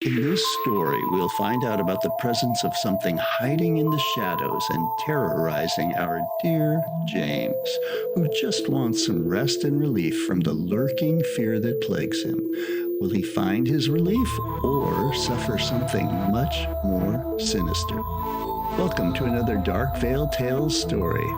In this story, we'll find out about the presence of something hiding in the shadows and terrorizing our dear James, who just wants some rest and relief from the lurking fear that plagues him. Will he find his relief or suffer something much more sinister? Welcome to another Dark Veil Tales story.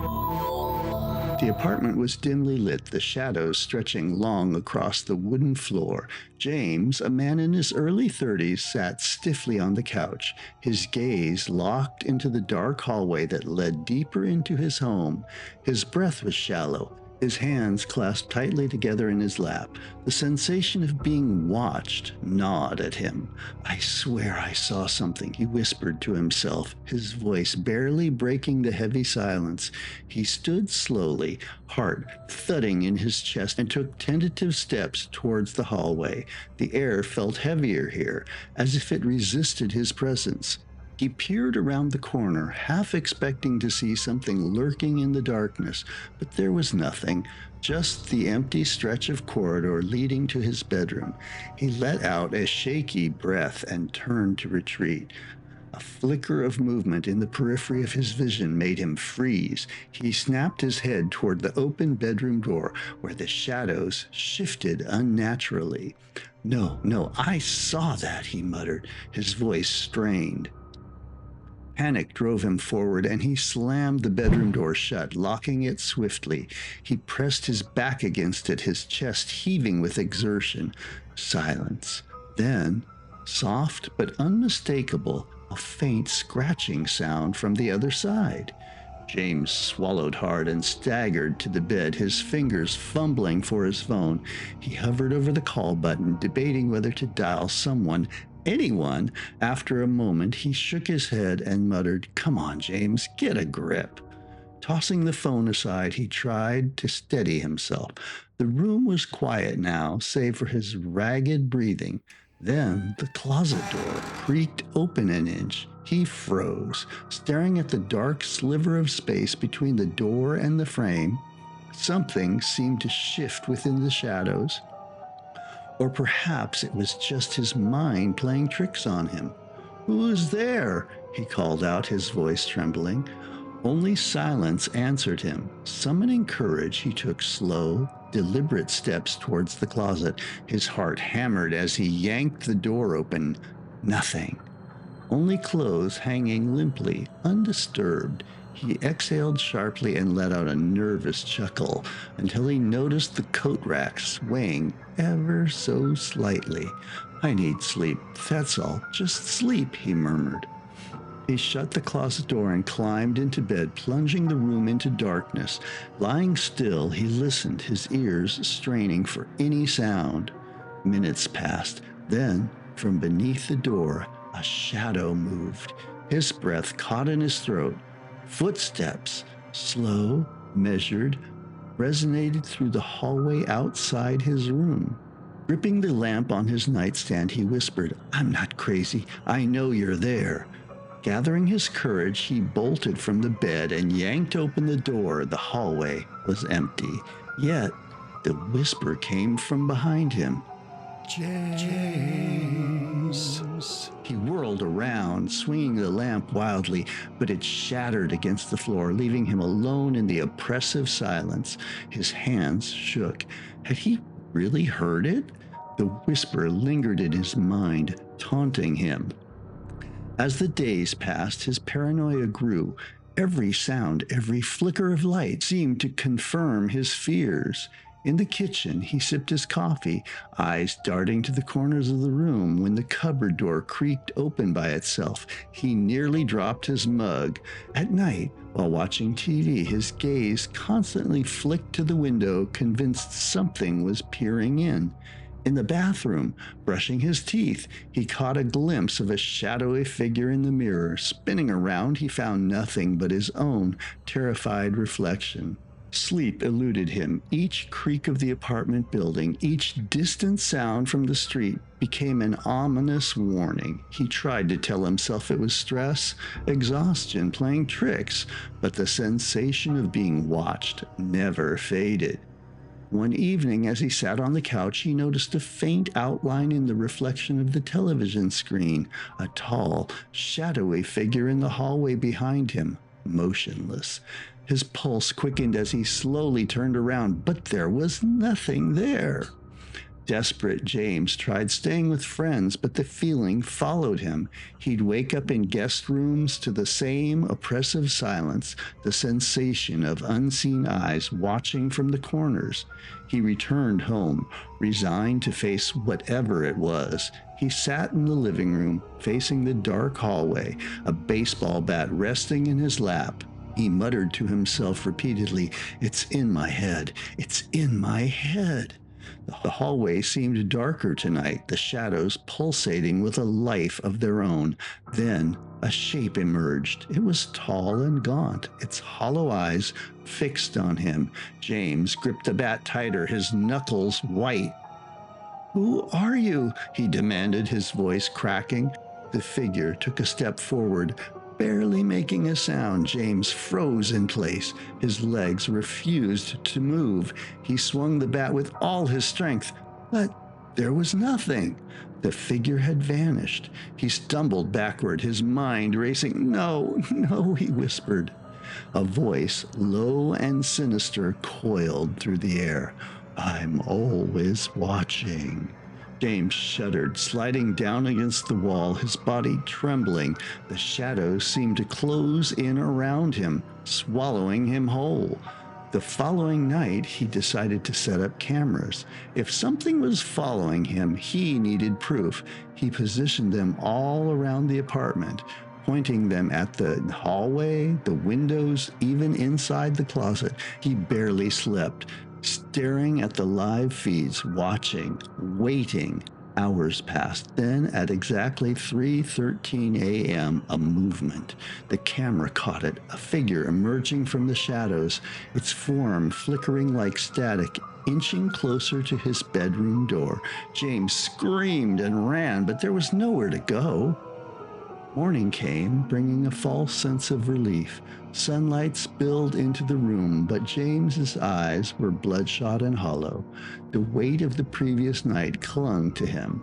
The apartment was dimly lit, the shadows stretching long across the wooden floor. James, a man in his early 30s, sat stiffly on the couch, his gaze locked into the dark hallway that led deeper into his home. His breath was shallow, his hands clasped tightly together in his lap. The sensation of being watched gnawed at him. "I swear I saw something," he whispered to himself, his voice barely breaking the heavy silence. He stood slowly, heart thudding in his chest, and took tentative steps towards the hallway. The air felt heavier here, as if it resisted his presence. He peered around the corner, half expecting to see something lurking in the darkness, but there was nothing, just the empty stretch of corridor leading to his bedroom. He let out a shaky breath and turned to retreat. A flicker of movement in the periphery of his vision made him freeze. He snapped his head toward the open bedroom door, where the shadows shifted unnaturally. No, I saw that," he muttered, his voice strained. Panic drove him forward, and he slammed the bedroom door shut, locking it swiftly. He pressed his back against it, his chest heaving with exertion. Silence. Then, soft but unmistakable, a faint scratching sound from the other side. James swallowed hard and staggered to the bed, his fingers fumbling for his phone. He hovered over the call button, debating whether to dial anyone. After a moment, he shook his head and muttered, "Come on, James, get a grip." Tossing the phone aside, he tried to steady himself. The room was quiet now, save for his ragged breathing. Then the closet door creaked open an inch. He froze, staring at the dark sliver of space between the door and the frame. Something seemed to shift within the shadows. Or perhaps it was just his mind playing tricks on him. "Who is there?" he called out, his voice trembling. Only silence answered him. Summoning courage, he took slow, deliberate steps towards the closet. His heart hammered as he yanked the door open. Nothing. Only clothes hanging limply, undisturbed. He exhaled sharply and let out a nervous chuckle until he noticed the coat rack swaying ever so slightly. "I need sleep, that's all. Just sleep," he murmured. He shut the closet door and climbed into bed, plunging the room into darkness. Lying still, he listened, his ears straining for any sound. Minutes passed. Then, from beneath the door, a shadow moved. His breath caught in his throat. Footsteps, slow, measured, resonated through the hallway outside his room. Gripping the lamp on his nightstand, he whispered, "I'm not crazy. I know you're there." Gathering his courage, he bolted from the bed and yanked open the door. The hallway was empty. Yet, the whisper came from behind him. "James." He whirled around, swinging the lamp wildly, but it shattered against the floor, leaving him alone in the oppressive silence. His hands shook. Had he really heard it? The whisper lingered in his mind, taunting him. As the days passed, his paranoia grew. Every sound, every flicker of light seemed to confirm his fears. In the kitchen, he sipped his coffee, eyes darting to the corners of the room. When the cupboard door creaked open by itself, he nearly dropped his mug. At night, while watching TV, his gaze constantly flicked to the window, convinced something was peering in. In the bathroom, brushing his teeth, he caught a glimpse of a shadowy figure in the mirror. Spinning around, he found nothing but his own terrified reflection. Sleep eluded him. Each creak of the apartment building, each distant sound from the street became an ominous warning. He tried to tell himself it was stress, exhaustion, playing tricks, but the sensation of being watched never faded. One evening, as he sat on the couch, he noticed a faint outline in the reflection of the television screen, a tall, shadowy figure in the hallway behind him, motionless. His pulse quickened as he slowly turned around, but there was nothing there. Desperate, James tried staying with friends, but the feeling followed him. He'd wake up in guest rooms to the same oppressive silence, the sensation of unseen eyes watching from the corners. He returned home, resigned to face whatever it was. He sat in the living room, facing the dark hallway, a baseball bat resting in his lap. He muttered to himself repeatedly, "It's in my head. It's in my head." The hallway seemed darker tonight, the shadows pulsating with a life of their own. Then a shape emerged. It was tall and gaunt, its hollow eyes fixed on him. James gripped the bat tighter, his knuckles white. "Who are you?" he demanded, his voice cracking. The figure took a step forward. Barely making a sound, James froze in place. His legs refused to move. He swung the bat with all his strength, but there was nothing. The figure had vanished. He stumbled backward, his mind racing. "No, no," he whispered. A voice, low and sinister, coiled through the air. "I'm always watching." James shuddered, sliding down against the wall, his body trembling. The shadows seemed to close in around him, swallowing him whole. The following night, he decided to set up cameras. If something was following him, he needed proof. He positioned them all around the apartment, pointing them at the hallway, the windows, even inside the closet. He barely slept, staring at the live feeds, watching, waiting. Hours passed. Then, at exactly 3:13 a.m., a movement. The camera caught it, a figure emerging from the shadows, its form flickering like static, inching closer to his bedroom door. James screamed and ran, but there was nowhere to go. Morning came, bringing a false sense of relief. Sunlight spilled into the room, but James's eyes were bloodshot and hollow. The weight of the previous night clung to him.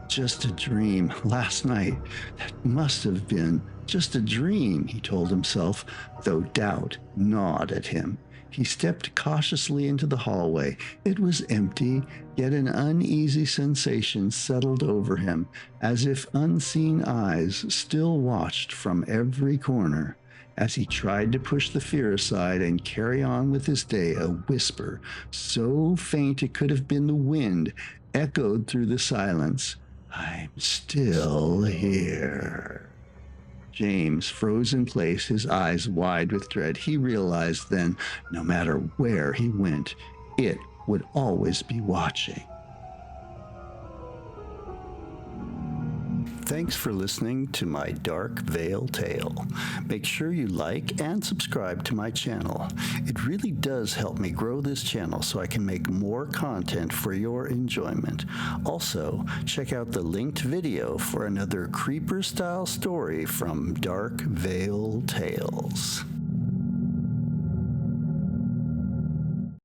Just a dream last night. That must have been just a dream, he told himself, though doubt gnawed at him. He stepped cautiously into the hallway. It was empty, yet an uneasy sensation settled over him, as if unseen eyes still watched from every corner. As he tried to push the fear aside and carry on with his day, a whisper, so faint it could have been the wind, echoed through the silence. "I'm still here." James froze in place, his eyes wide with dread. He realized then, no matter where he went, it would always be watching. Thanks for listening to my Dark Veil tale. Make sure you like and subscribe to my channel. It really does help me grow this channel so I can make more content for your enjoyment. Also, check out the linked video for another creeper-style story from Dark Veil Tales.